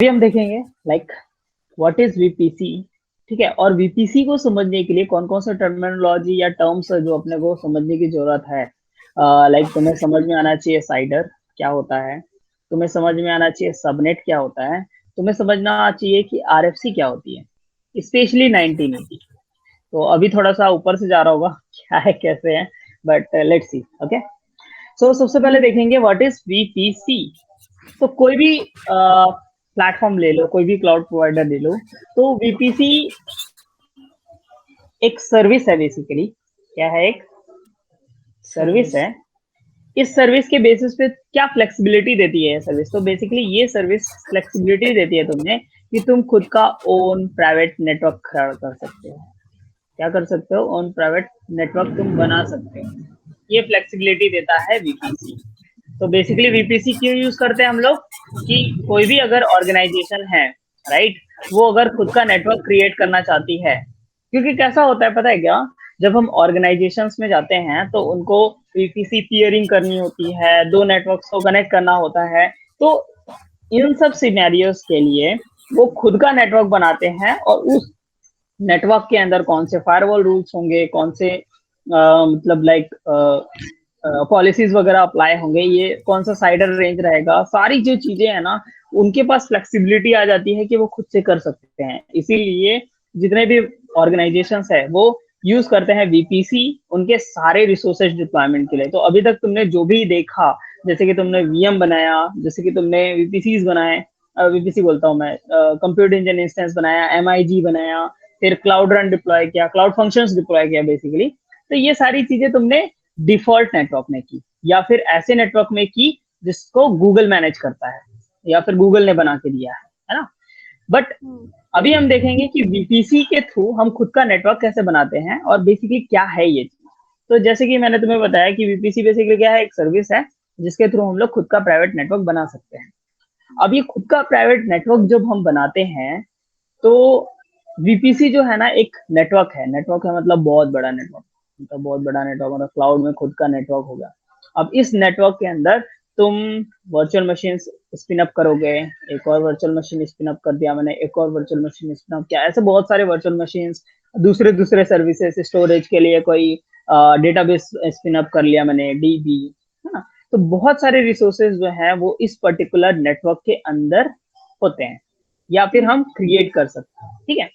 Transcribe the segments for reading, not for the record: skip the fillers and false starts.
अभी हम देखेंगे लाइक व्हाट इज वीपीसी। ठीक है, और वीपीसी को समझने के लिए कौन कौन सा टर्मिनोलॉजी या टर्म्स है जो अपने को समझने की जरूरत है। लाइक तुम्हें समझ में आना चाहिए साइडर क्या होता है, तुम्हें समझ में आना चाहिए सबनेट क्या होता है, तुम्हें समझना चाहिए कि आरएफसी क्या होती है, स्पेशली 1980। तो अभी थोड़ा सा ऊपर से जा रहा होगा क्या है कैसे है, बट लेट्स सी। ओके, सो सबसे पहले देखेंगे व्हाट इज वीपीसी। तो कोई भी प्लेटफॉर्म ले लो, कोई भी क्लाउड प्रोवाइडर ले लो, तो वीपीसी एक सर्विस है बेसिकली। क्या है? एक सर्विस सर्विस। है। इस सर्विस के बेसिस पे क्या फ्लेक्सिबिलिटी देती है सर्विस? तो बेसिकली ये सर्विस फ्लेक्सिबिलिटी देती है तुम्हें कि तुम खुद का ओन प्राइवेट नेटवर्क खड़ा कर सकते हो। क्या कर सकते हो? ओन प्राइवेट नेटवर्क तुम बना सकते हो। ये फ्लेक्सिबिलिटी देता है वीपीसी। तो बेसिकली वीपीसी क्यों यूज करते हैं हम लोग? कि कोई भी अगर ऑर्गेनाइजेशन है, राइट, वो अगर खुद का नेटवर्क क्रिएट करना चाहती है, क्योंकि कैसा होता है पता है क्या, जब हम ऑर्गेनाइजेशंस में जाते हैं तो उनको वीपीसी पियरिंग करनी होती है, दो नेटवर्क्स को कनेक्ट करना होता है। तो इन सब सिनेरियोस के लिए वो खुद का नेटवर्क बनाते हैं, और उस नेटवर्क के अंदर कौन से फायरवॉल रूल्स होंगे, कौन से मतलब लाइक पॉलिसीज वगैरह अप्लाई होंगे, ये कौन सा साइडर रेंज रहेगा, सारी जो चीजें हैं ना, उनके पास फ्लेक्सिबिलिटी आ जाती है कि वो खुद से कर सकते हैं। इसीलिए जितने भी ऑर्गेनाइजेशंस है वो यूज करते हैं वीपीसी उनके सारे रिसोर्सेज डिप्लॉयमेंट के लिए। तो अभी तक तुमने जो भी देखा, जैसे कि तुमने वीएम बनाया, जैसे कि तुमने वीपीसीज बनाए, वीपीसी बोलता हूँ मैं, कंप्यूटर इंजन इंस्टेंस बनाया, एमआईजी बनाया, फिर क्लाउड रन डिप्लॉय किया, क्लाउड फंक्शंस डिप्लॉय किया बेसिकली। तो ये सारी चीजें तुमने डिफॉल्ट नेटवर्क में की, या फिर ऐसे नेटवर्क में की जिसको गूगल मैनेज करता है, या फिर गूगल ने बना के दिया है ना। बट अभी हम देखेंगे कि वीपीसी के थ्रू हम खुद का नेटवर्क कैसे बनाते हैं, और बेसिकली क्या है ये चीज। तो जैसे कि मैंने तुम्हें बताया कि वीपीसी बेसिकली क्या है, एक सर्विस है जिसके थ्रू हम लोग खुद का प्राइवेट नेटवर्क बना सकते हैं। अब ये खुद का प्राइवेट नेटवर्क जब हम बनाते हैं, तो वीपीसी जो है ना एक नेटवर्क है। नेटवर्क है मतलब बहुत बड़ा नेटवर्क, मतलब बहुत बड़ा नेटवर्क, मतलब क्लाउड में खुद का नेटवर्क होगा। अब इस नेटवर्क के अंदर तुम वर्चुअल मशीन स्पिन अप करोगे, एक और वर्चुअल मशीन स्पिन अप कर दिया मैंने, एक और वर्चुअल मशीन स्पिन अप किया, ऐसे बहुत सारे वर्चुअल मशीन, दूसरे दूसरे सर्विसेज, स्टोरेज के लिए कोई डेटाबेस स्पिन अप कर लिया मैंने, डीबी, है ना। तो बहुत सारे रिसोर्सेज जो है वो इस पर्टिकुलर नेटवर्क के अंदर होते हैं, या फिर हम क्रिएट कर सकते हैं। ठीक है,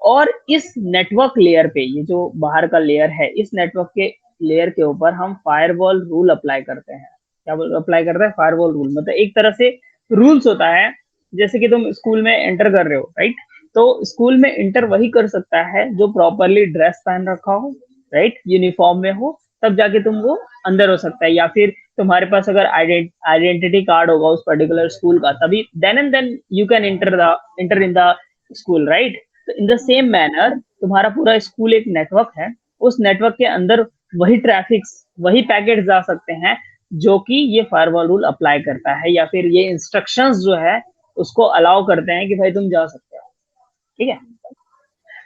और इस नेटवर्क लेयर पे, ये जो बाहर का लेयर है, इस नेटवर्क के लेयर के ऊपर हम फायरवॉल रूल अप्लाई करते हैं। क्या अप्लाई करते हैं? फायरवॉल रूल, मतलब एक तरह से रूल्स होता है। जैसे कि तुम स्कूल में एंटर कर रहे हो, राइट, तो स्कूल में एंटर वही कर सकता है जो प्रॉपरली ड्रेस पहन रखा हो, राइट, यूनिफॉर्म में हो, तब जाके तुम वो अंदर हो सकता है। या फिर तुम्हारे पास अगर आइडेंटिटी कार्ड होगा उस पर्टिकुलर स्कूल का, तभी then and then you can enter in the school, right. तो इन द सेम मैनर तुम्हारा पूरा स्कूल एक नेटवर्क है, उस नेटवर्क के अंदर वही ट्रैफिक्स, वही पैकेट जा सकते हैं जो कि ये फायरवॉल रूल अप्लाई करता है, या फिर ये इंस्ट्रक्शंस जो है उसको अलाउ करते हैं कि भाई तुम जा सकते हो। ठीक है,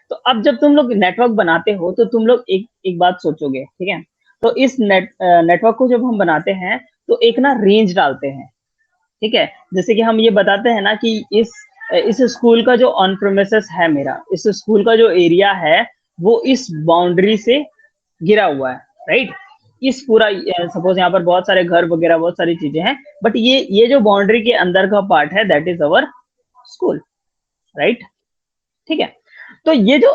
तो अब जब तुम लोग नेटवर्क बनाते हो तो तुम लोग एक एक बात सोचोगे, ठीक है। तो इस नेटवर्क को जब हम बनाते हैं तो एक ना रेंज डालते हैं। ठीक है, जैसे कि हम ये बताते हैं ना कि इस स्कूल का जो ऑन प्रेमिसेस है, मेरा इस स्कूल का जो एरिया है वो इस बाउंड्री से गिरा हुआ है, राइट। इस पूरा सपोज यहाँ पर बहुत सारे घर वगैरह बहुत सारी चीजें हैं, बट ये जो बाउंड्री के अंदर का पार्ट है that is our school, right. ठीक है, तो ये जो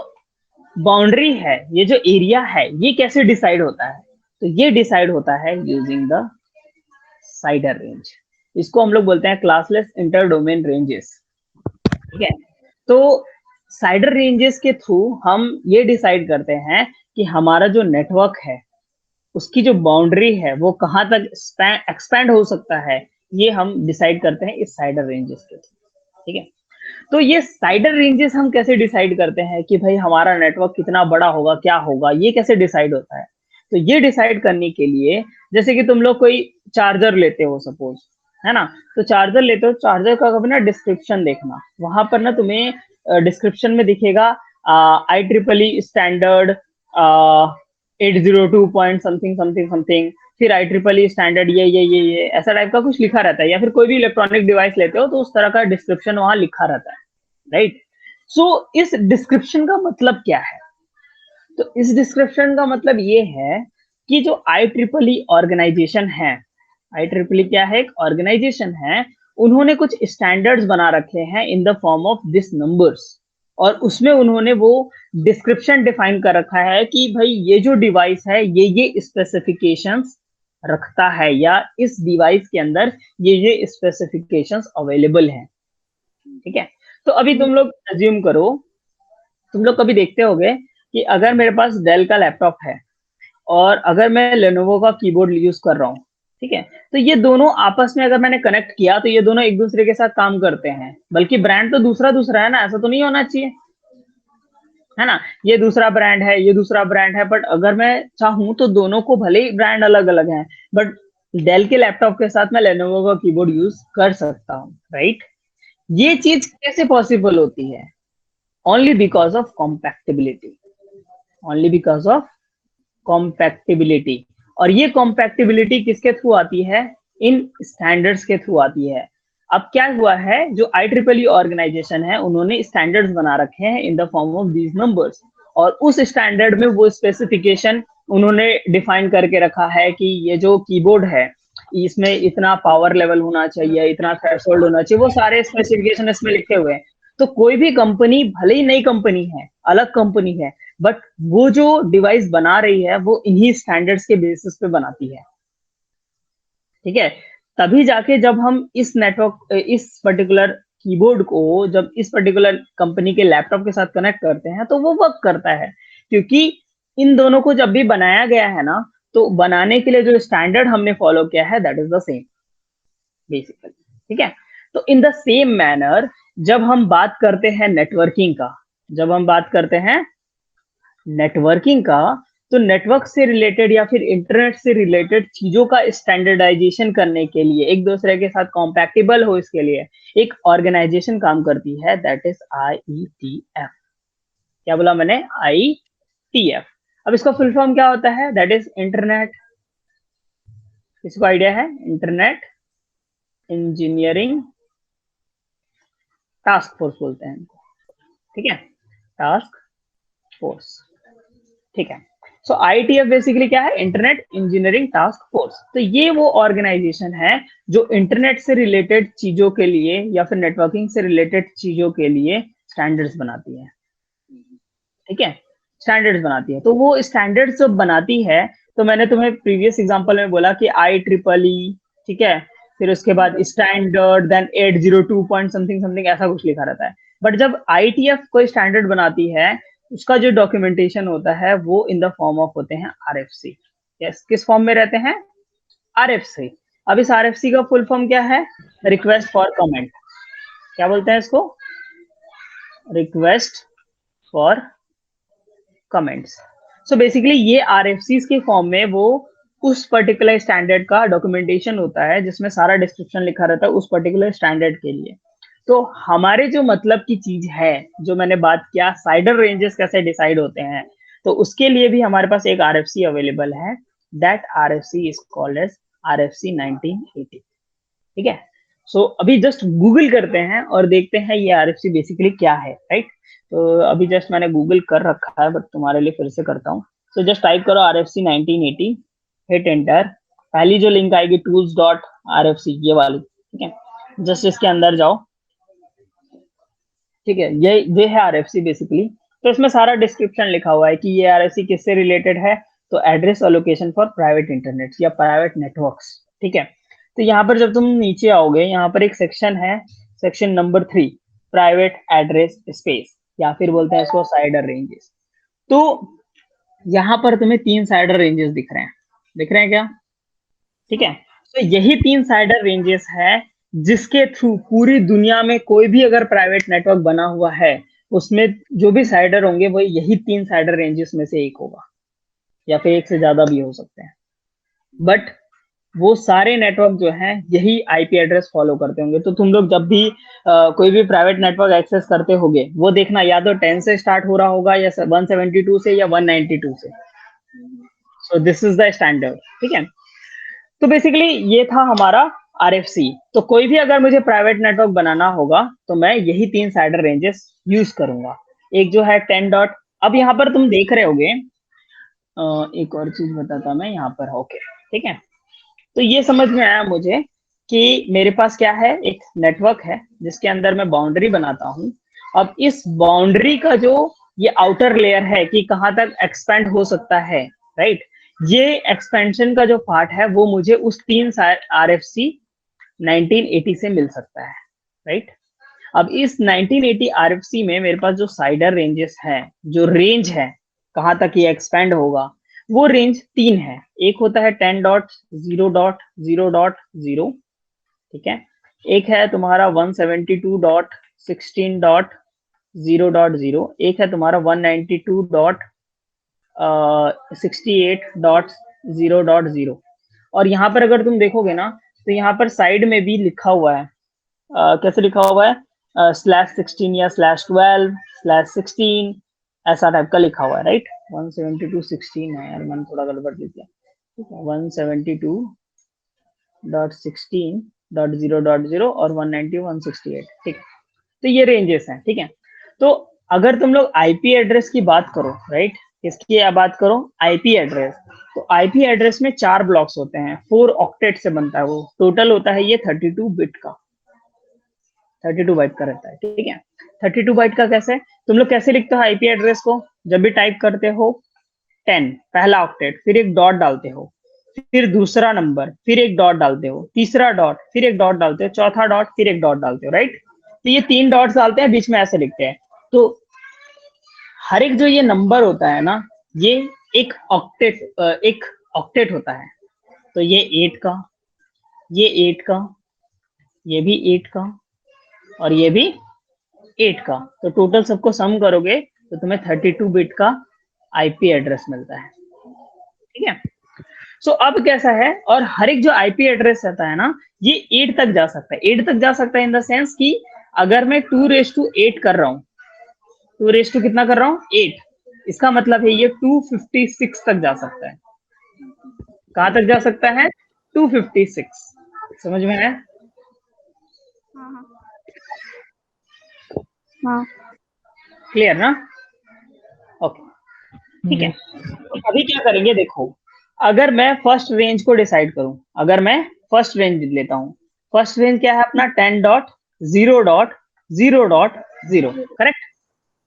बाउंड्री है, ये जो एरिया है, ये कैसे डिसाइड होता है? तो ये डिसाइड होता है यूजिंग द साइडर रेंज। इसको हम लोग बोलते हैं क्लासलेस इंटर डोमेन रेंजेस। ठीक है, तो साइडर रेंजेस के थ्रू हम ये डिसाइड करते हैं कि हमारा जो नेटवर्क है उसकी जो बाउंड्री है वो कहाँ तक एक्सपैंड हो सकता है, ये हम डिसाइड करते हैं इस साइडर रेंजेस के थ्रू। ठीक है, तो ये साइडर रेंजेस हम कैसे डिसाइड करते हैं कि भाई हमारा नेटवर्क कितना बड़ा होगा, क्या होगा, ये कैसे डिसाइड होता है? तो ये डिसाइड करने के लिए, जैसे कि तुम लोग कोई चार्जर लेते हो सपोज, है ना, तो चार्जर लेते हो, चार्जर का कभी ना डिस्क्रिप्शन देखना, वहां पर ना तुम्हें डिस्क्रिप्शन में दिखेगा I triple E standard 802 point something something something, फिर IEEE स्टैंडर्ड ये ऐसा टाइप का कुछ लिखा रहता है, या फिर कोई भी इलेक्ट्रॉनिक डिवाइस लेते हो तो उस तरह का डिस्क्रिप्शन वहां लिखा रहता है, राइट। सो इस डिस्क्रिप्शन का मतलब क्या है? तो इस डिस्क्रिप्शन का मतलब ये है कि जो IEEE ऑर्गेनाइजेशन है, IEEE क्या है? एक ऑर्गेनाइजेशन है। उन्होंने कुछ स्टैंडर्ड्स बना रखे हैं in the form of this numbers, और उसमें उन्होंने वो डिस्क्रिप्शन डिफाइन कर रखा है कि भाई ये जो डिवाइस है ये स्पेसिफिकेशंस रखता है, या इस डिवाइस के अंदर ये स्पेसिफिकेशंस अवेलेबल हैं, ठीक है। तो अभी तुम लोग अज्यूम करो, तुम लोग कभी देखते होगे कि अगर मेरे पास डेल का लैपटॉप है और अगर मैं लेनोवो का कीबोर्ड यूज कर रहा हूँ, ठीक है, तो ये दोनों आपस में अगर मैंने कनेक्ट किया तो ये दोनों एक दूसरे के साथ काम करते हैं, बल्कि ब्रांड तो दूसरा दूसरा है ना, ऐसा तो नहीं होना चाहिए, है ना। ये दूसरा ब्रांड है, ये दूसरा ब्रांड है, बट अगर मैं चाहूं तो दोनों को, भले ही ब्रांड अलग अलग है, बट डेल के लैपटॉप के साथ मैं लेनोवो का कीबोर्ड यूज कर सकता हूँ, राइट। ये चीज कैसे पॉसिबल होती है? Only because of compatibility, only because of compatibility. और ये कॉम्पैक्टिबिलिटी किसके थ्रू आती है? इन स्टैंडर्ड्स के थ्रू आती है। अब क्या हुआ है, जो IEEE ऑर्गेनाइजेशन है उन्होंने स्टैंडर्ड्स बना रखे हैं in the form of these numbers, और उस स्टैंडर्ड में वो स्पेसिफिकेशन उन्होंने डिफाइन करके रखा है कि ये जो कीबोर्ड है इसमें इतना पावर लेवल होना चाहिए, इतना थ्रेशोल्ड होना चाहिए, वो सारे स्पेसिफिकेशन इसमें लिखे हुए हैं। तो कोई भी कंपनी, भले ही नई कंपनी है, अलग कंपनी है, बट वो जो डिवाइस बना रही है वो इन्हीं स्टैंडर्ड्स के बेसिस पे बनाती है, ठीक है। तभी जाके जब हम इस नेटवर्क, इस पर्टिकुलर कीबोर्ड को जब इस पर्टिकुलर कंपनी के लैपटॉप के साथ कनेक्ट करते हैं तो वो वर्क करता है, क्योंकि इन दोनों को जब भी बनाया गया है ना, तो बनाने के लिए जो स्टैंडर्ड हमने फॉलो किया है that is the same basically, ठीक है। तो इन द सेम मैनर जब हम बात करते हैं नेटवर्किंग का, जब हम बात करते हैं नेटवर्किंग का, तो नेटवर्क से रिलेटेड या फिर इंटरनेट से रिलेटेड चीजों का स्टैंडर्डाइजेशन करने के लिए, एक दूसरे के साथ कॉम्पैक्टिबल हो इसके लिए एक ऑर्गेनाइजेशन काम करती है, दैट इज IETF। क्या बोला मैंने? IETF। अब इसका फुल फॉर्म क्या होता है? दैट इज इंटरनेट, किसको आइडिया है? इंटरनेट इंजीनियरिंग टास्क फोर्स बोलते हैं इनको, ठीक है, टास्क फोर्स, ठीक है। सो IETF बेसिकली क्या है? Internet engineering task force. तो ये वो ऑर्गेनाइजेशन है जो इंटरनेट से रिलेटेड चीजों के लिए या फिर नेटवर्किंग से रिलेटेड चीजों के लिए स्टैंडर्ड्स बनाती है, ठीक है, स्टैंडर्ड्स बनाती है। तो वो स्टैंडर्ड्स जब बनाती है, तो मैंने तुम्हें प्रीवियस एग्जांपल में बोला कि IEEE, ठीक है, फिर उसके बाद standard, then 802 point something something ऐसा कुछ लिखा रहता है। बट जब IETF कोई स्टैंडर्ड बनाती है, उसका जो डॉक्यूमेंटेशन होता है वो इन द फॉर्म ऑफ होते हैं RFC। यस, किस फॉर्म में रहते हैं? RFC। अब इस RFC का फुल फॉर्म क्या है? Request for comment. क्या बोलते हैं इसको? Request for comments. So basically ये RFCs के फॉर्म में वो उस पर्टिकुलर स्टैंडर्ड का डॉक्यूमेंटेशन होता है जिसमें सारा डिस्क्रिप्शन लिखा रहता है उस पर्टिकुलर स्टैंडर्ड के लिए। तो हमारे जो मतलब की चीज है, जो मैंने बात किया साइडर रेंजेस कैसे डिसाइड होते हैं, तो उसके लिए भी हमारे पास एक RFC अवेलेबल है, that RFC is called as RFC 1980, ठीक है। सो अभी जस्ट गूगल करते हैं और देखते हैं ये RFC बेसिकली क्या है, राइट। तो अभी जस्ट मैंने गूगल कर रखा है, बट तुम्हारे लिए फिर से करता हूँ। सो जस्ट टाइप करो RFC 1980, हिट एंटर। पहली जो लिंक आएगी tools.rfc, ये वाली, ठीक है, जस्ट इसके अंदर जाओ, ठीक है। ये है RFC बेसिकली। तो इसमें सारा डिस्क्रिप्शन लिखा हुआ है कि ये RFC किससे रिलेटेड है, तो address allocation for private internet या प्राइवेट नेटवर्क्स, ठीक है। तो यहाँ पर जब तुम नीचे आओगे, यहाँ पर एक सेक्शन है, section number 3, private address space, या फिर बोलते हैं इसको साइडर रेंजेस। तो यहाँ पर तुम्हें 3 साइडर रेंजेस दिख रहे हैं, दिख रहे हैं क्या? ठीक है। तो यही 3 साइडर रेंजेस है जिसके थ्रू पूरी दुनिया में कोई भी अगर प्राइवेट नेटवर्क बना हुआ है, उसमें जो भी साइडर होंगे वो यही 3 साइडर रेंजेस में से एक होगा, या फिर एक से ज्यादा भी हो सकते हैं। बट वो सारे नेटवर्क जो हैं यही IP एड्रेस फॉलो करते होंगे। तो तुम लोग जब भी कोई भी प्राइवेट नेटवर्क एक्सेस करते होगे, वो देखना या तो 10 से स्टार्ट हो रहा होगा, या 172 से, या 192 से, so this is the standard, ठीक है। तो बेसिकली ये था हमारा RFC। तो कोई भी अगर मुझे प्राइवेट नेटवर्क बनाना होगा तो मैं यही 3 साइडर रेंजेस यूज करूंगा। एक जो है 10 डॉट, अब यहाँ पर तुम देख रहे होगे, एक और चीज बताता मैं यहाँ पर, ओके ठीक है। तो ये समझ में आया मुझे कि मेरे पास क्या है, एक नेटवर्क है जिसके अंदर मैं बाउंड्री बनाता हूँ। अब इस बाउंड्री का जो ये आउटर लेयर है कि कहाँ तक एक्सपेंड हो सकता है, राइट, ये एक्सपेंशन का जो पार्ट है वो मुझे उस 3 RFC 1980 से मिल सकता है, राइट। अब इस 1980 RFC में मेरे पास जो साइडर रेंजेस है, जो रेंज है कहाँ तक ये एक्सपेंड होगा, वो रेंज 3 है। एक होता है 10 डॉट 0 डॉट 0 डॉट 0, ठीक है। एक है तुम्हारा 172 डॉट 16 डॉट 0 डॉट 0, एक है तुम्हारा 192 डॉट 68 डॉट 0 डॉट 0। और यहाँ पर अगर तुम देखोगे ना तो यहाँ पर साइड में भी लिखा हुआ है, कैसे लिखा हुआ है, /16 या /12/16, ऐसा टाइप का लिखा हुआ है, राइट। 172.16 है यार, मैंने थोड़ा गड़बड़ लिख दिया, ठीक है। 172.16.0.0 और 190 168, ठीक। तो ये रेंजेस हैं, ठीक है। तो अगर तुम लोग आईपी एड्रेस की बात करो, राइट, इसकी बात करो आईपी एड्रेस, तो आईपी एड्रेस में 4 ब्लॉक्स होते हैं, 4 ऑक्टेट से बनता है, वो टोटल होता है ये 32 बिट का, 32 बाइट का रहता है, ठीक है। 32 बाइट का कैसे, तुम लोग कैसे लिखते हो आईपी एड्रेस को, जब भी टाइप करते हो 10 पहला ऑक्टेट, फिर एक डॉट डालते हो, फिर दूसरा नंबर, फिर एक डॉट डालते हो, तीसरा डॉट, फिर एक डॉट डालते हो, चौथा डॉट, फिर एक डॉट डालते हो, राइट। तो ये 3 डॉट्स डालते हैं, बीच में ऐसे लिखते हैं। तो हर एक जो ये नंबर होता है ना, ये एक ऑक्टेट होता है। तो ये 8 का, ये 8 का, ये भी 8 का, और ये भी 8 का। तो टोटल सबको सम करोगे तो तुम्हें 32 बिट का आईपी एड्रेस मिलता है, ठीक है। सो अब कैसा है, और हर एक जो आईपी एड्रेस रहता है ना, ये 8 तक जा सकता है। 8 तक जा सकता है इन द सेंस कि अगर मैं 2:8 कर रहा हूँ, 2 कितना कर रहा हूँ, 8, इसका मतलब है ये 256 तक जा सकता है। कहाँ तक जा सकता है, 256। समझ में आया? हाँ। क्लियर ना? ओके, ठीक है। तो अभी क्या करेंगे, देखो, अगर मैं फर्स्ट रेंज को डिसाइड करूं, अगर मैं फर्स्ट रेंज लेता हूं, फर्स्ट रेंज क्या है अपना 10 डॉट 0 डॉट 0 डॉट 0, करेक्ट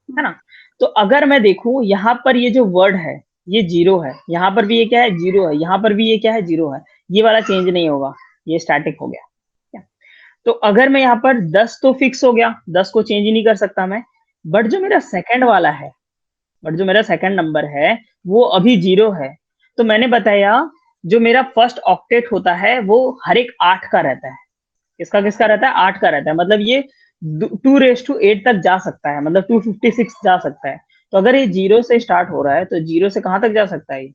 है ना। तो अगर मैं देखूं यहाँ पर ये जो वर्ड है ये 0 है, यहाँ पर भी ये क्या है 0 है, यहाँ पर भी ये क्या है 0 है, ये वाला चेंज नहीं होगा, ये स्टैटिक हो गया। तो अगर मैं यहाँ पर 10 तो फिक्स हो गया, 10 को चेंज ही नहीं कर सकता मैं, बट जो मेरा सेकंड वाला है, बट जो मेरा सेकंड नंबर है वो अभी 0 है। तो मैंने बताया जो मेरा फर्स्ट ऑक्टेट होता है वो हर एक 8 का रहता है। किसका किसका रहता है, 8 का रहता है। मतलब ये 2:8 तक जा सकता है, मतलब 256 जा सकता है। तो अगर ये 0 से स्टार्ट हो रहा है तो 0 से कहां तक जा सकता है,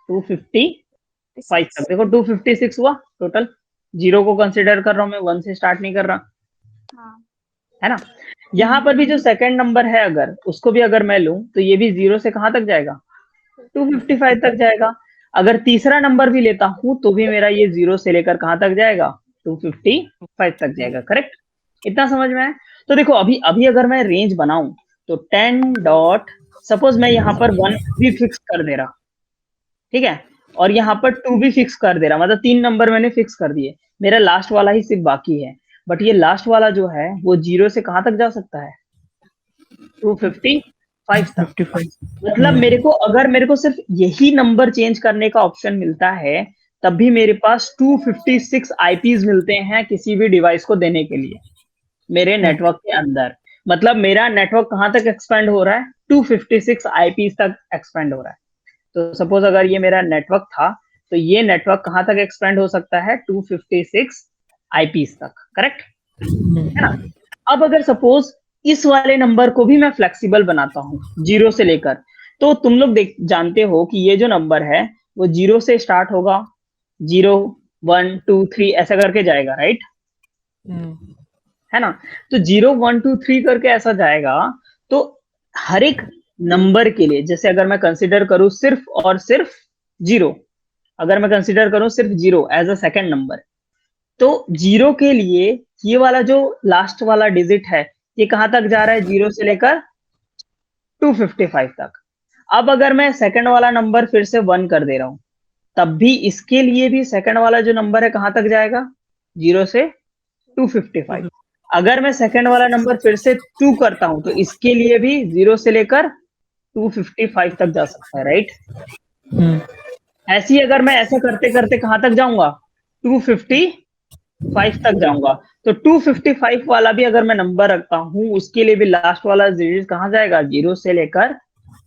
255 तक। देखो 256 हुआ टोटल, 0 को कंसिडर कर रहा हूं मैं, 1 से स्टार्ट नहीं कर रहा, है ना। यहाँ पर भी जो सेकंड नंबर है अगर उसको भी अगर मैं लूं तो ये भी 0 से कहां तक जाएगा, 255 तक जाएगा। अगर तीसरा नंबर भी लेता हूं तो भी मेरा ये 0 से लेकर कहां तक जाएगा, 255 तक जाएगा, करेक्ट। इतना समझ में है। तो देखो अभी अभी अगर मैं रेंज बनाऊं तो 10 डॉट, सपोज मैं यहाँ पर 1 भी फिक्स कर दे रहा, ठीक है, और यहाँ पर 2 भी फिक्स कर दे रहा, मतलब 3 नंबर मैंने फिक्स कर दिए, मेरा लास्ट वाला ही सिर्फ बाकी है। बट ये लास्ट वाला जो है वो 0 से कहां तक जा सकता है, 255 तक। मतलब मेरे को सिर्फ यही नंबर चेंज करने का ऑप्शन मिलता है, तब भी मेरे पास 256 आईपीज मिलते हैं किसी भी डिवाइस को देने के लिए मेरे नेटवर्क के अंदर। मतलब मेरा नेटवर्क कहां तक एक्सपेंड हो रहा है, 256 आईपीज तक एक्सपेंड हो रहा है। तो सपोज अगर ये मेरा नेटवर्क था तो ये नेटवर्क कहां तक एक्सपेंड हो सकता है, 256 आईपीज तक, करेक्ट है ना। अब अगर सपोज इस वाले नंबर को भी मैं फ्लेक्सिबल बनाता हूँ 0 से लेकर, तो तुम लोग जानते हो कि ये जो नंबर है वो 0 से स्टार्ट होगा, 0 1 2 3 ऐसा करके जाएगा, राइट है ना। तो 0 1 2 3 करके ऐसा जाएगा। तो हर एक नंबर के लिए, जैसे अगर मैं कंसिडर करूं सिर्फ और सिर्फ जीरो, अगर मैं कंसिडर करूं सिर्फ zero as a second number, तो जीरो के लिए ये वाला जो लास्ट वाला डिजिट है ये कहां तक जा रहा है, जीरो से लेकर 255 तक। अब अगर मैं सेकंड वाला नंबर फिर से 1 कर दे रहा हूं, तब भी इसके लिए भी सेकंड वाला जो नंबर है कहां तक जाएगा, जीरो से 255। अगर मैं सेकंड वाला नंबर फिर से 2 करता हूं तो इसके लिए भी जीरो से लेकर 255 तक जा सकता है, राइट। ऐसी अगर मैं ऐसे करते करते कहां तक जाऊंगा, 255 तक जाऊंगा। तो 255 वाला भी अगर मैं नंबर रखता हूं उसके लिए भी लास्ट वाला डिजिट कहां जाएगा, जीरो से लेकर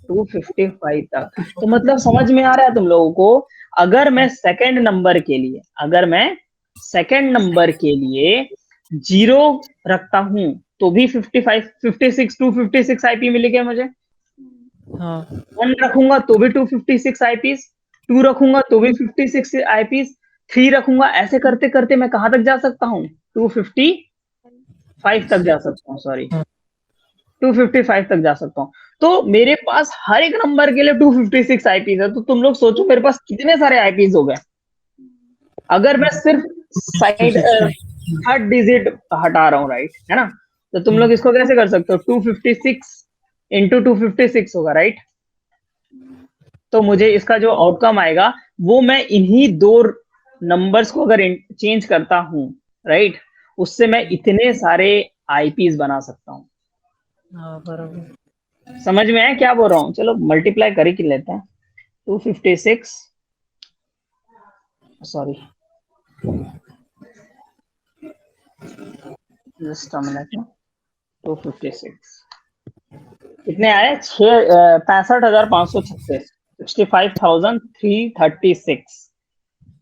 255 तक। तो मतलब समझ में आ रहा है तुम लोगों को, अगर मैं सेकंड नंबर के लिए, अगर मैं सेकंड नंबर के लिए जीरो रखता हूं तो भी 55 56 256 आईपी मिलेगा मुझे। हाँ 1 रखूंगा तो भी 256 आईपीस, 2 रखूंगा तो भी 56 आईपीस, 3 रखूंगा, ऐसे करते करते मैं कहां तक जा सकता हूँ, 255 तक जा सकता हूँ, सॉरी 255 तक जा सकता हूँ। तो मेरे पास हर एक नंबर के लिए 256 आईपीस है। तो तुम लोग सोचो मेरे पास कितने सारे आईपीस हो गए। अगर मैं सिर्फ साइड 256 थर्ड डिजिट हटा रहा हूँ, राइट, है ना, तो तुम लोग इसको कैसे कर सकते हो, 256 इंटू 256 होगा, राइट। तो मुझे इसका जो आउटकम आएगा वो मैं इन्हीं दो नंबर्स को अगर चेंज करता हूँ, राइट, उससे मैं इतने सारे आईपीस बना सकता हूँ। हाँ बराबर। समझ में आया क्या बोल रहा हूँ, चलो मल्टीप्लाई कर ही लेते हैं। 256, सॉरी जस्ट अ मिनट, 256 कितने आए, 65,536, 65,336।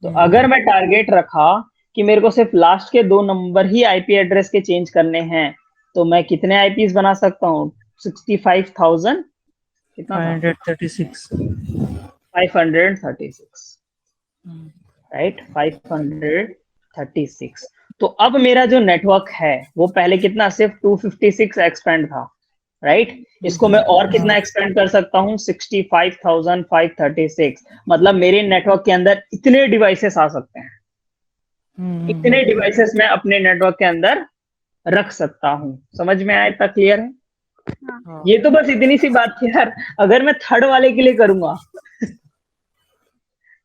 तो अगर मैं टारगेट रखा कि मेरे को सिर्फ लास्ट के दो नंबर ही आईपी एड्रेस के चेंज करने हैं, तो मैं कितने आईपीस बना सकता हूँ, 65,000 कितना था, 536 536, राइट, 536। तो अब मेरा जो नेटवर्क है वो पहले कितना, सिर्फ 256 एक्सपेंड था, राइट। इसको मैं और कितना एक्सपेंड कर सकता हूँ, 65,536। मतलब मेरे नेटवर्क के अंदर इतने डिवाइसेस आ सकते हैं, इतने डिवाइसेस मैं अपने नेटवर्क के अंदर रख सकता हूँ। समझ में आया, इतना क्लियर है। हाँ ये तो बस इतनी सी बात थी यार। अगर मैं थर्ड वाले के लिए करूंगा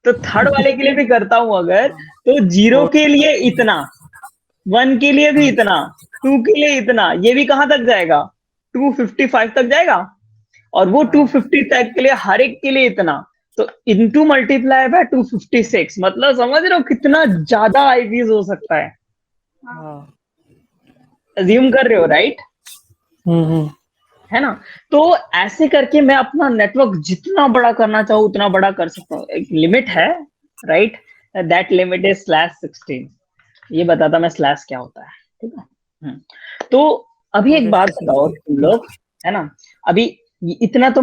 तो थर्ड वाले के लिए भी करता हूं अगर, तो जीरो और के लिए इतना, 1 के लिए भी इतना, 2 के लिए इतना, ये भी कहां तक जाएगा, 255 तक जाएगा। और वो 250 तक के लिए हर एक के लिए इतना, तो इनटू मल्टीप्लाई बाय 256, मतलब समझ रहे हो कितना ज्यादा आईपीस हो सकता है। हाँ अज्यूम कर रहे हो, राइट, है ना। तो ऐसे करके मैं अपना नेटवर्क जितना बड़ा करना चाहूँ उतना बड़ा कर सकता हूँ। एक लिमिट है, राइट, दैट लिमिट इज /16। ये बताता मैं स्लैश क्या होता है, ठीक है। तो अभी और एक बात ऐसे बताओ तुम लोग, है ना, अभी इतना तो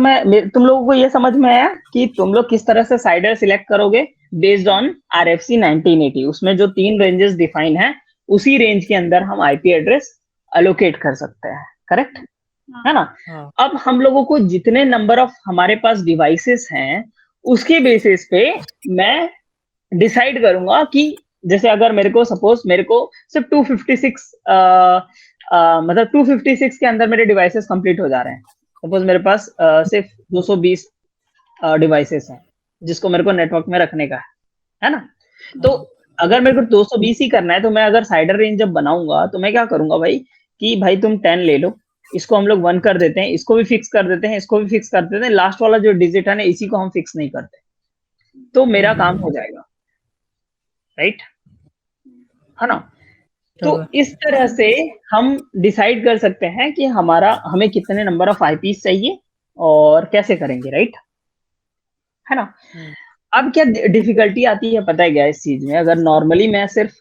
तुम लोगों को ये समझ में आया कि तुम लोग किस तरह से साइडर सिलेक्ट करोगे बेस्ड ऑन RFC 1980। उसमें जो 3 रेंजेस डिफाइन है उसी रेंज के अंदर हम आईपी एड्रेस अलोकेट कर सकते हैं, करेक्ट, है ना। हाँ अब हम लोगों को जितने नंबर ऑफ हमारे पास डिवाइसेस हैं उसके बेसिस पे मैं डिसाइड करूंगा कि जैसे अगर मेरे को सपोज मेरे को सिर्फ 256 मतलब 256 के अंदर मेरे डिवाइसेस कंप्लीट हो जा रहे हैं। सपोज मेरे पास सिर्फ 220 डिवाइसेस हैं जिसको मेरे को नेटवर्क में रखने का है ना। तो अगर मेरे को 220 ही करना है तो मैं अगर साइडर रेंज जब बनाऊंगा तो मैं क्या करूंगा भाई, कि भाई तुम 10 ले लो, इसको हम लोग 1 कर देते हैं, इसको भी फिक्स कर देते हैं, इसको भी फिक्स कर देते हैं, लास्ट वाला जो डिजिट है ना इसी को हम फिक्स नहीं करते, तो मेरा काम हो जाएगा, राइट, है ना। तो इस तरह से हम डिसाइड कर सकते हैं कि हमें कितने नंबर ऑफ आईपीस चाहिए और कैसे करेंगे, राइट, है ना। अब क्या डिफिकल्टी आती है पता है क्या इस चीज में, अगर नॉर्मली मैं सिर्फ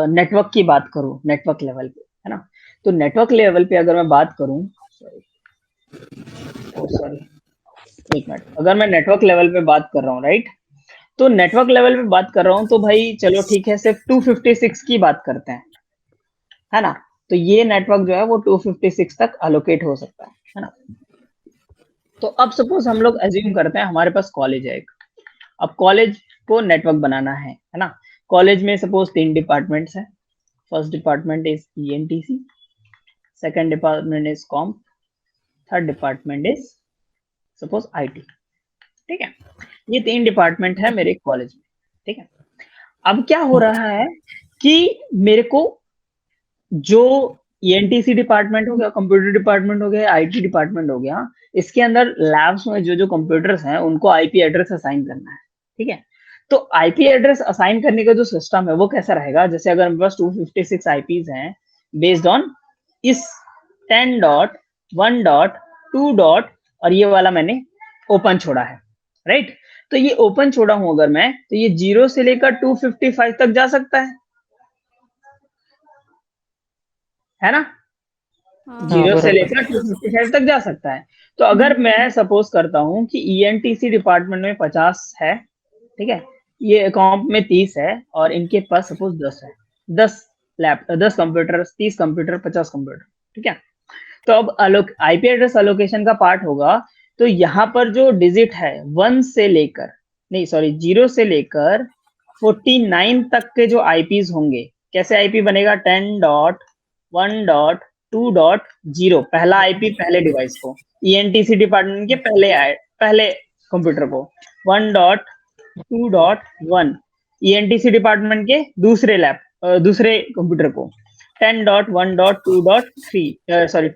नेटवर्क की बात करूं, नेटवर्क लेवल पे, है ना, तो नेटवर्क लेवल पे अगर मैं बात करूं, सॉरी एक मिनट, अगर मैं नेटवर्क लेवल पे बात कर रहा हूँ, राइट, तो नेटवर्क लेवल पे बात कर रहा हूँ तो भाई चलो ठीक है, सिर्फ 256 की बात करते हैं, है ना। तो ये नेटवर्क जो है वो 256 तक अलोकेट हो सकता है ना। तो अब सपोज हम लोग अज्यूम करते हैं हमारे पास कॉलेज है एक, अब कॉलेज को नेटवर्क बनाना है ना। कॉलेज में सपोज 3 डिपार्टमेंट्स हैं। First department is ENTC, second department is comp, third department is suppose IT. ठीक है, ये 3 डिपार्टमेंट है मेरे कॉलेज में। ठीक है, अब क्या हो रहा है कि मेरे को जो ईएनटीसी डिपार्टमेंट हो गया, कंप्यूटर डिपार्टमेंट हो गया, आईटी डिपार्टमेंट हो गया, इसके अंदर लैब्स में जो जो कंप्यूटर्स हैं उनको आईपी एड्रेस असाइन करना है। ठीक है, तो आईपी एड्रेस असाइन करने का जो सिस्टम है वो कैसा रहेगा, जैसे अगर मेरे पास 256 आईपीज हैं बेस्ड ऑन इस 10 डॉट 1 डॉट 2 डॉट और ये वाला मैंने ओपन छोड़ा है, राइट। तो ये ओपन छोड़ा हूं अगर मैं, तो ये 0 से लेकर 255 तक जा सकता है ना। हाँ 0 से बराबर। लेकर 255 तक जा सकता है। तो अगर मैं सपोज करता हूं कि ईएनटीसी डिपार्टमेंट में 50 है, ठीक है, ये कॉम्प में 30 है और इनके पास सपोज 10 है, 10 कंप्यूटर, 30 कंप्यूटर, 50 कंप्यूटर। ठीक है, तो अब आईपी एड्रेस अलोकेशन का पार्ट होगा। तो यहाँ पर जो डिजिट है 1 से लेकर, नहीं सॉरी 0 से लेकर 49 तक के जो आईपीज होंगे, कैसे आईपी बनेगा, 10 डॉट 1 डॉट 2 डॉट 0 पहला आईपी पहले डिवाइस को, ईएनटीसी डिपार्टमेंट के पहले कंप्यूटर को, 1 डॉट 2 डॉट 1 ईएनटीसी डिपार्टमेंट के दूसरे कंप्यूटर को, 10 डॉट 1 डॉट 2 डॉट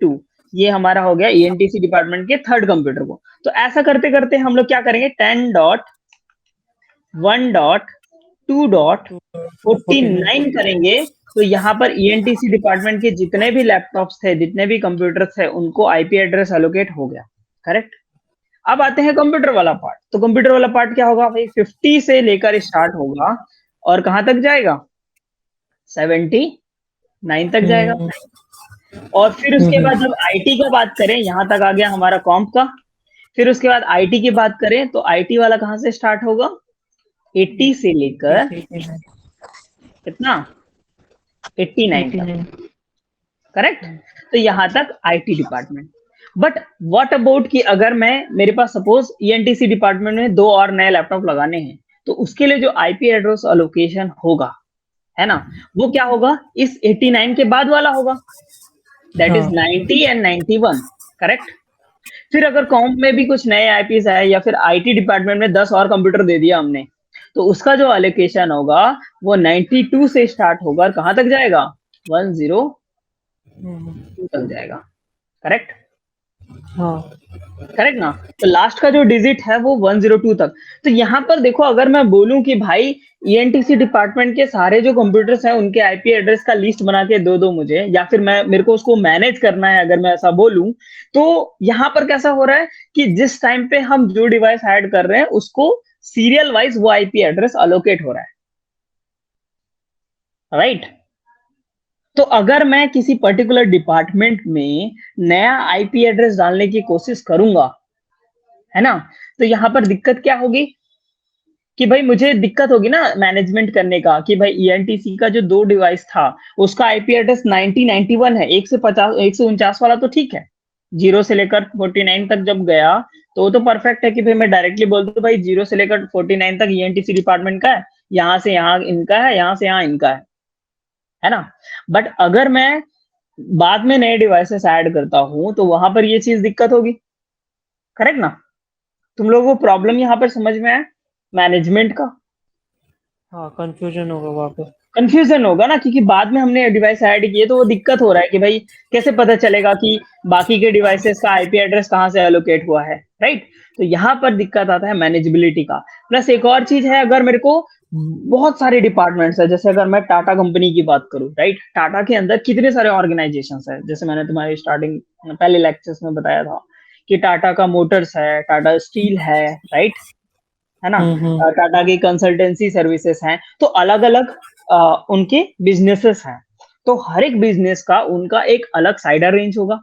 2 ये हमारा हो गया ईएनटीसी डिपार्टमेंट के थर्ड कंप्यूटर को। तो ऐसा करते करते हम लोग क्या करेंगे, 10 डॉट 1 डॉट 2 डॉट 49 करेंगे। तो यहाँ पर ईएनटीसी डिपार्टमेंट के जितने भी लैपटॉप्स थे, जितने भी कंप्यूटर्स थे, उनको आईपी एड्रेस एलोकेट हो गया, करेक्ट। अब आते हैं कंप्यूटर वाला पार्ट। तो कंप्यूटर वाला पार्ट क्या होगा भाई, 50 से लेकर स्टार्ट होगा और कहां तक जाएगा, 79 तक जाएगा। और फिर उसके बाद जब आईटी का बात करें, यहां तक आ गया हमारा कॉम्प का। फिर उसके बाद आईटी की बात करें तो आईटी वाला कहां से स्टार्ट होगा, 80 से लेकर कितना, 89 तक, करेक्ट। तो यहां तक IT department. But what about कि अगर मेरे पास सपोज ईएनटीसी डिपार्टमेंट में 2 और नए लैपटॉप लगाने हैं, तो उसके लिए जो आईपी एड्रेस अलोकेशन होगा, है ना, वो क्या होगा, इस 89 के बाद वाला होगा, दैट इज 90 एंड 91, करेक्ट। फिर अगर कॉम्प में भी कुछ नए आईपीस आए या फिर आईटी डिपार्टमेंट में 10 और कंप्यूटर दे दिया हमने, तो उसका जो एलोकेशन होगा वो 92 से स्टार्ट होगा और कहां तक जाएगा, 102 तक जाएगा, करेक्ट। हाँ करेक्ट ना। तो लास्ट का जो डिजिट है वो 102 तक। तो यहाँ पर देखो, अगर मैं बोलूं कि भाई ईएनटीसी डिपार्टमेंट के सारे जो कंप्यूटर्स हैं उनके आईपी एड्रेस का लिस्ट बना के दो मुझे, या फिर मेरे को उसको मैनेज करना है, अगर मैं ऐसा बोलूं, तो यहाँ पर कैसा हो रहा है कि जिस टाइम पे हम जो डिवाइस ऐड कर रहे हैं उसको सीरियल वाइज वो आईपी एड्रेस अलोकेट हो रहा है, राइट। तो अगर मैं किसी पर्टिकुलर डिपार्टमेंट में नया आईपी एड्रेस डालने की कोशिश करूंगा, है ना, तो यहाँ पर दिक्कत क्या होगी कि भाई मुझे दिक्कत होगी ना मैनेजमेंट करने का, कि भाई ईएनटीसी का जो 2 डिवाइस था उसका आईपी एड्रेस 9091 है, 149 वाला तो ठीक है, 0 से लेकर 49 तक जब गया तो वो तो परफेक्ट है कि भाई मैं डायरेक्टली बोल दूं भाई 0 से लेकर 49 तक ईएनटीसी डिपार्टमेंट का है, यहाँ से यहाँ इनका है, यहाँ से यहाँ इनका है ना। बट अगर मैं बाद में नए डिवाइसेस ऐड करता हूं तो वहां पर ये चीज दिक्कत होगी, करेक्ट ना। तुम लोगों को प्रॉब्लम यहाँ पर समझ में आया मैनेजमेंट का, हाँ कंफ्यूजन होगा वहाँ पे। कंफ्यूजन होगा ना, क्योंकि बाद में हमने डिवाइस ऐड किए तो वो दिक्कत हो रहा है कि भाई कैसे पता चलेगा कि बाकी के डिवाइसेस का आईपी एड्रेस कहाँ से एलोकेट हुआ है, राइट। तो यहाँ पर दिक्कत आता है मैनेजेबिलिटी का। प्लस एक और चीज है, अगर मेरे को बहुत सारे डिपार्टमेंट्स है, जैसे अगर मैं टाटा कंपनी की बात करूं, राइट, टाटा के अंदर कितने सारे ऑर्गेनाइजेशन है, जैसे मैंने तुम्हारे स्टार्टिंग पहले लेक्चर्स में बताया था कि टाटा का मोटर्स है, टाटा स्टील है, राइट, है ना, टाटा की कंसल्टेंसी सर्विसेज हैं, तो अलग अलग उनके बिजनेसेस हैं। तो हर एक बिजनेस का उनका एक अलग साइडर रेंज होगा,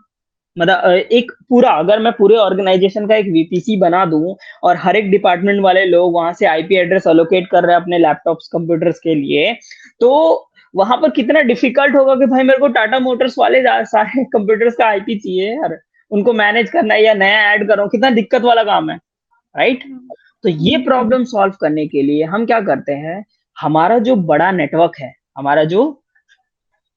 मतलब एक पूरा, अगर मैं पूरे ऑर्गेनाइजेशन का एक वीपीसी बना दूं और हर एक डिपार्टमेंट वाले लोग वहां से आईपी एड्रेस अलोकेट कर रहे हैं अपने लैपटॉप्स कंप्यूटर्स के लिए, तो वहां पर कितना डिफिकल्ट होगा कि भाई मेरे को टाटा मोटर्स वाले सारे कंप्यूटर्स का आईपी चाहिए यार, उनको मैनेज करना है या नया ऐड करो, कितना दिक्कत वाला काम है, राइट। तो ये प्रॉब्लम सॉल्व करने के लिए हम क्या करते हैं, हमारा जो बड़ा नेटवर्क है, हमारा जो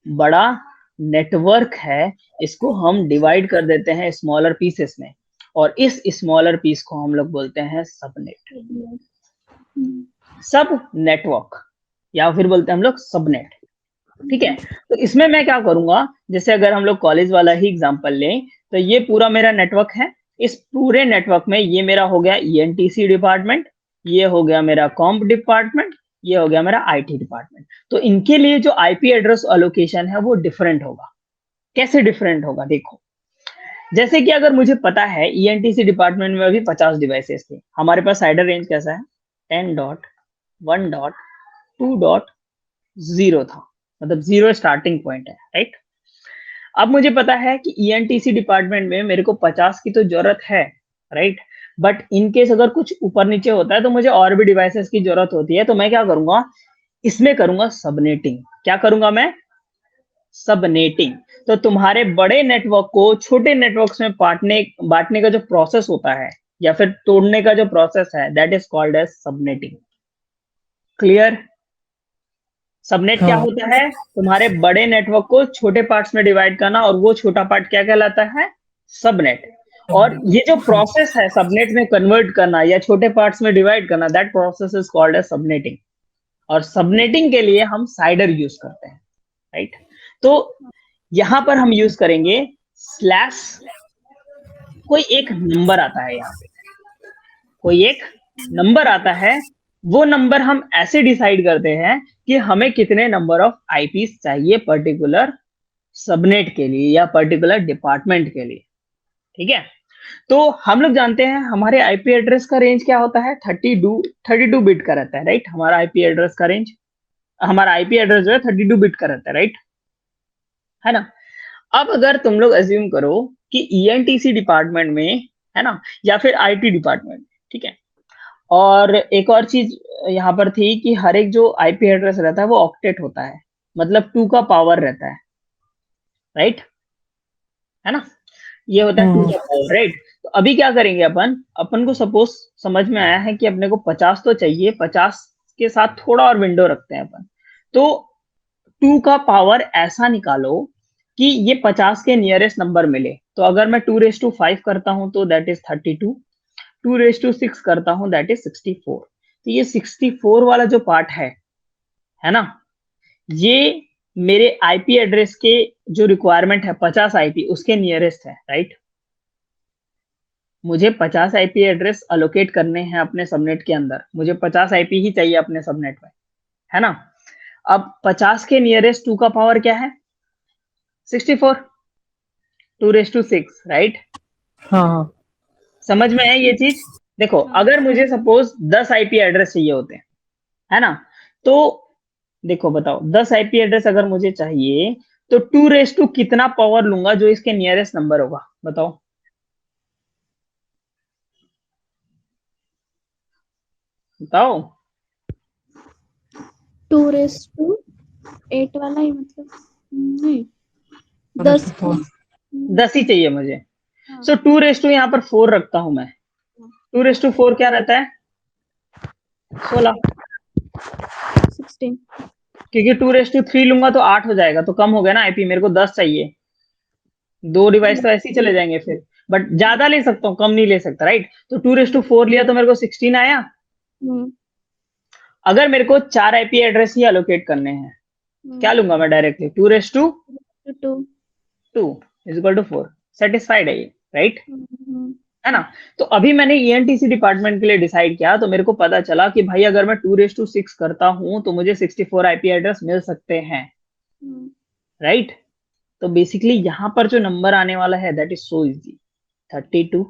बड़ा नेटवर्क है, इसको हम डिवाइड कर देते हैं स्मॉलर पीसेस में, और इस स्मॉलर पीस को हम लोग बोलते हैं सबनेट, सब नेटवर्क, या फिर बोलते हैं हम लोग सबनेट। ठीक है, तो इसमें मैं क्या करूंगा, जैसे अगर हम लोग कॉलेज वाला ही एग्जांपल लें, तो ये पूरा मेरा नेटवर्क है। इस पूरे नेटवर्क में ये मेरा हो गया ईएनटीसी डिपार्टमेंट, ये हो गया मेरा कॉम्प डिपार्टमेंट, ये हो गया मेरा आईटी डिपार्टमेंट। तो इनके लिए जो आईपी एड्रेस एलोकेशन है वो डिफरेंट होगा। कैसे डिफरेंट होगा, देखो, जैसे कि अगर मुझे पता है ईएनटीसी डिपार्टमेंट में अभी 50 डिवाइसेस थे, हमारे पास साइडर रेंज कैसा है, 10.1.2.0 था, मतलब 0 स्टार्टिंग पॉइंट है, राइट। अब मुझे पता है कि ईएनटीसी डिपार्टमेंट में मेरे को 50 की तो जरूरत है, राइट, बट इन केस अगर कुछ ऊपर नीचे होता है तो मुझे और भी डिवाइसेस की जरूरत होती है। तो मैं क्या करूंगा, इसमें करूंगा सबनेटिंग। क्या करूंगा मैं, सबनेटिंग। तो तुम्हारे बड़े नेटवर्क को छोटे नेटवर्क्स में बांटने का जो प्रोसेस होता है, या फिर तोड़ने का जो प्रोसेस है, that is called as subnetting. Clear. Subnet क्या हाँ होता है, तुम्हारे बड़े नेटवर्क को छोटे पार्ट्स में डिवाइड करना, और वो छोटा पार्ट क्या कहलाता है, सबनेट। और ये जो प्रोसेस है सबनेट में कन्वर्ट करना या छोटे पार्ट्स में डिवाइड करना, that process is called as subnetting. और सबनेटिंग के लिए हम साइडर यूज करते हैं, राइट। तो यहां पर हम यूज करेंगे स्लैश, कोई एक नंबर आता है, यहाँ पे कोई एक नंबर आता है, वो नंबर हम ऐसे डिसाइड करते हैं कि हमें कितने नंबर ऑफ आईपीस चाहिए पर्टिकुलर सबनेट के लिए या पर्टिकुलर डिपार्टमेंट के लिए। ठीक है, तो हम लोग जानते हैं हमारे आईपी एड्रेस का रेंज क्या होता है, 32 बिट का रहता है, राइट। हमारा आईपी एड्रेस का रेंज, हमारा आईपी एड्रेस जो है 32 बिट का रहता है, राइट, है ना। अब अगर तुम लोग अज्यूम करो कि ईएनटीसी डिपार्टमेंट में, है ना, या फिर आईटी डिपार्टमेंट, ठीक है, और एक और चीज यहाँ पर थी कि हर एक जो आईपी एड्रेस रहता है वो ऑक्टेट होता है, मतलब 2 का पावर रहता है, राइट, है ना, ये होता है 2 का पावर, राइट। तो अभी क्या करेंगे, अपन अपन को सपोज समझ में आया है कि अपने को 50 तो चाहिए, 50 के साथ थोड़ा और विंडो रखते हैं अपन। तो 2 का पावर ऐसा निकालो कि ये 50 के नियरेस्ट नंबर मिले। तो अगर मैं 2:5 करता हूं तो दैट इज 32, 2:6 करता हूं दैट इज 64। तो ये 64 वाला जो पार्ट है ना, ये मेरे आईपी एड्रेस के जो रिक्वायरमेंट है 50 आईपी उसके नियरेस्ट है, राइट। मुझे 50 आईपी एड्रेस अलोकेट करने हैं अपने सबनेट के अंदर, मुझे 50 आईपी ही चाहिए अपने सबनेट में, है ना। अब 50 के नियरेस्ट 2 का पावर क्या है, 64, 2:6, राइट। हाँ हाँ समझ में है ये चीज। देखो, अगर मुझे सपोज 10 आईपी एड्रेस चाहिए होते हैं, है ना, तो देखो बताओ, 10 आईपी एड्रेस अगर मुझे चाहिए तो 2 कितना पावर लूंगा जो इसके नियरेस्ट नंबर होगा, बताओ। बताओ। 2:8 वाला ही, मतलब नहीं, 10 10 ही चाहिए मुझे। हाँ। सो 2 यहाँ पर 4 रखता हूं मैं। 2:4 क्या रहता है, 16, 16। क्योंकि 2:3 लूंगा तो 8 हो जाएगा, तो कम हो गया ना आईपी, मेरे को 10 चाहिए। 2 डिवाइस तो ऐसे ही चले जाएंगे फिर, बट ज्यादा ले सकता हूँ, कम नहीं ले सकता, राइट। तो 2:4 लिया तो मेरे को 16 आया। अगर मेरे को 4 आईपी एड्रेस ही एलोकेट करने हैं, क्या लूंगा मैं directly, 2:2 is equal to 4। Satisfied है ये, राइट, है ना। तो अभी मैंने ईएनटीसी डिपार्टमेंट के लिए डिसाइड किया, तो मेरे को पता चला कि भाई अगर मैं 2:6 करता हूं तो मुझे 64 आईपी एड्रेस मिल सकते हैं, राइट। तो बेसिकली यहां पर जो नंबर आने वाला है that is so easy, 32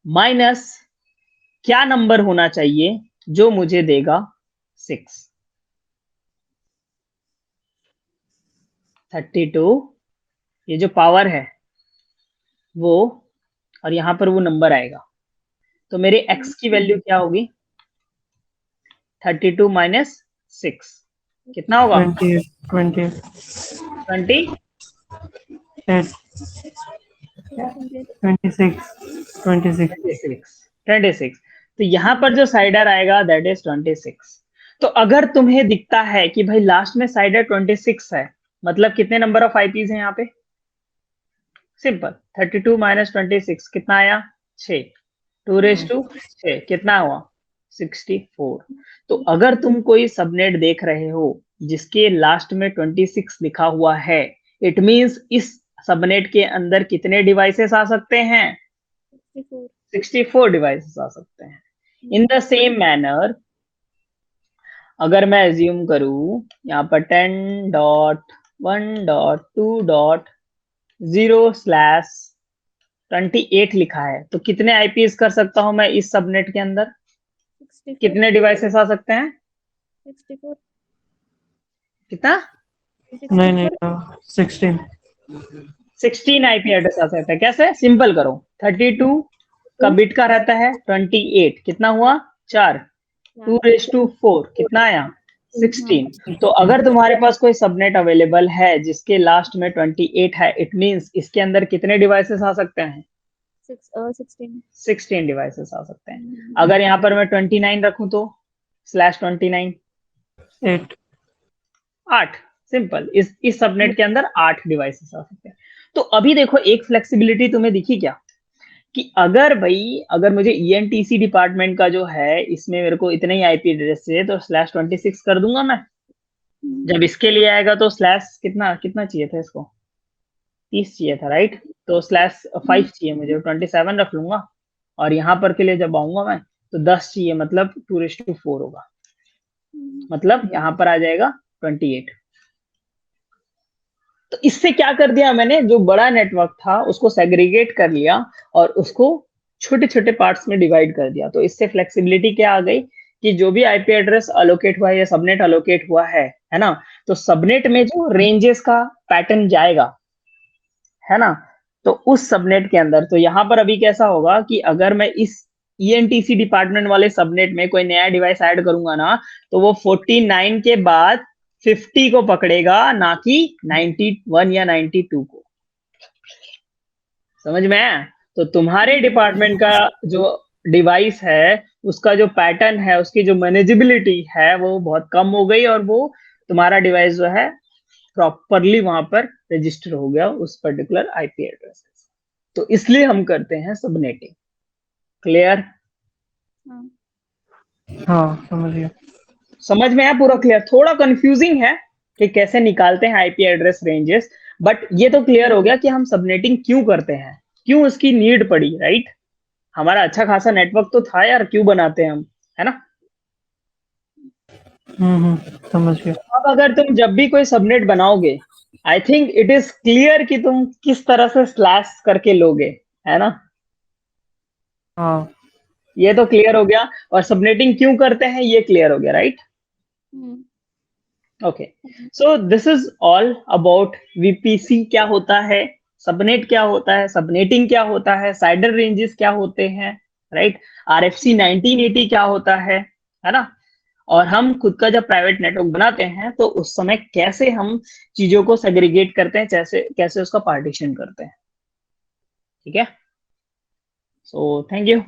minus क्या नंबर होना चाहिए जो मुझे देगा 6। 32, ये जो पावर है वो, और यहां पर वो नंबर आएगा, तो मेरे x की वैल्यू क्या होगी, 32 माइनस 6 कितना होगा, 28 20, 26 26 26, 26। तो तो यहाँ पर जो साइडर आएगा दैट इज 26। तो अगर तुम्हें दिखता है कि भाई लास्ट में साइडर 26 है, मतलब कितने नंबर ऑफ आईपीज हैं यहाँ पे? सिंपल, 32 माइनस 26 कितना आया? 6। 2 to 6 कितना हुआ? 64। तो अगर तुम कोई सबनेट देख रहे हो जिसके लास्ट में 26 लिखा हुआ है, इट मींस इस सबनेट के अंदर कितने डिवाइसेस आ सकते हैं? 64 64 डिवाइसेस आ सकते हैं। इन द सेम मैनर अगर मैं एज्यूम करूं यहाँ पर 10.1.2.0/28 लिखा है, तो कितने आईपीएस कर सकता हूं मैं इस सबनेट के अंदर? 64 कितने डिवाइसेस आ सकते हैं? 64 कितना? नहीं नहीं 16 16 आईपी एड्रेस आ सकता है। कैसे? सिंपल करो, 32 का बिट का रहता है 28, कितना हुआ? 4। 2 to 4 कितना आया? 16। तो अगर तुम्हारे पास कोई सबनेट अवेलेबल है जिसके लास्ट में 28 है, इट मींस इसके अंदर कितने डिवाइसेस आ सकते हैं? 16 डिवाइसेस आ सकते हैं। अगर यहाँ पर मैं 29 रखूं तो /29 8 8। सिंपल, इस सबनेट के अंदर 8 डिवाइसेस आ सकते हैं। तो अभी देखो एक फ्लेक्सिबिलिटी तुम्हें दिखी क्या, कि अगर मुझे ईएनटीसी डिपार्टमेंट का जो है इसमें मेरे को इतने ही आईपी एड्रेस है तो /26 कर दूंगा मैं। जब इसके लिए आएगा तो स्लैश कितना कितना चाहिए था इसको? 30 चाहिए था, राइट? तो /5 चाहिए मुझे, 27 रख लूंगा। और यहाँ पर के लिए जब आऊंगा मैं तो 10 चाहिए, मतलब 2 to 4 होगा, मतलब यहाँ पर आ जाएगा 28। तो इससे क्या कर दिया मैंने, जो बड़ा नेटवर्क था उसको सेग्रीगेट कर लिया और उसको छोटे छोटे पार्ट्स में डिवाइड कर दिया। तो इससे फ्लेक्सिबिलिटी क्या आ गई कि जो भी आईपी एड्रेस अलोकेट हुआ है या सबनेट अलोकेट हुआ है ना, तो सबनेट में जो रेंजेस का पैटर्न जाएगा, है ना, तो उस सबनेट के अंदर, तो यहाँ पर अभी कैसा होगा कि अगर मैं इस ईएनटीसी डिपार्टमेंट वाले सबनेट में कोई नया डिवाइस ऐड करूंगा ना, तो वो 49 के बाद 50 को पकड़ेगा, ना कि 91 या 92 को। समझ में आया? तो तुम्हारे डिपार्टमेंट का जो डिवाइस है उसका जो पैटर्न है, उसकी जो मैनेजेबिलिटी है वो बहुत कम हो गई, और वो तुम्हारा डिवाइस जो है प्रॉपरली वहां पर रजिस्टर हो गया उस पर्टिकुलर आईपी एड्रेस। तो इसलिए हम करते हैं सबनेटिंग। क्लियर? हाँ समझ गया। समझ में आया पूरा क्लियर? थोड़ा कंफ्यूजिंग है कि कैसे निकालते हैं आईपी एड्रेस रेंजेस, बट ये तो क्लियर हो गया कि हम सबनेटिंग क्यों करते हैं, क्यों उसकी नीड पड़ी, राइट? हमारा अच्छा खासा नेटवर्क तो था यार, क्यों बनाते हैं हम, है ना? समझ गया। अब अगर तुम जब भी कोई सबनेट बनाओगे, I think it is clear कि तुम किस तरह से स्लैश करके लोगे, है ना? हाँ ये तो क्लियर हो गया, और सबनेटिंग क्यों करते हैं ये क्लियर हो गया, right? Okay, so this is all about VPC क्या होता है, सबनेट क्या होता है, सबनेटिंग क्या होता है, साइडर रेंजेस क्या होते हैं, राइट? आरएफसी 1980 क्या होता है ना? और हम खुद का जब प्राइवेट नेटवर्क बनाते हैं तो उस समय कैसे हम चीजों को सेग्रीगेट करते हैं, कैसे कैसे उसका पार्टीशन करते हैं। ठीक है, सो थैंक यू।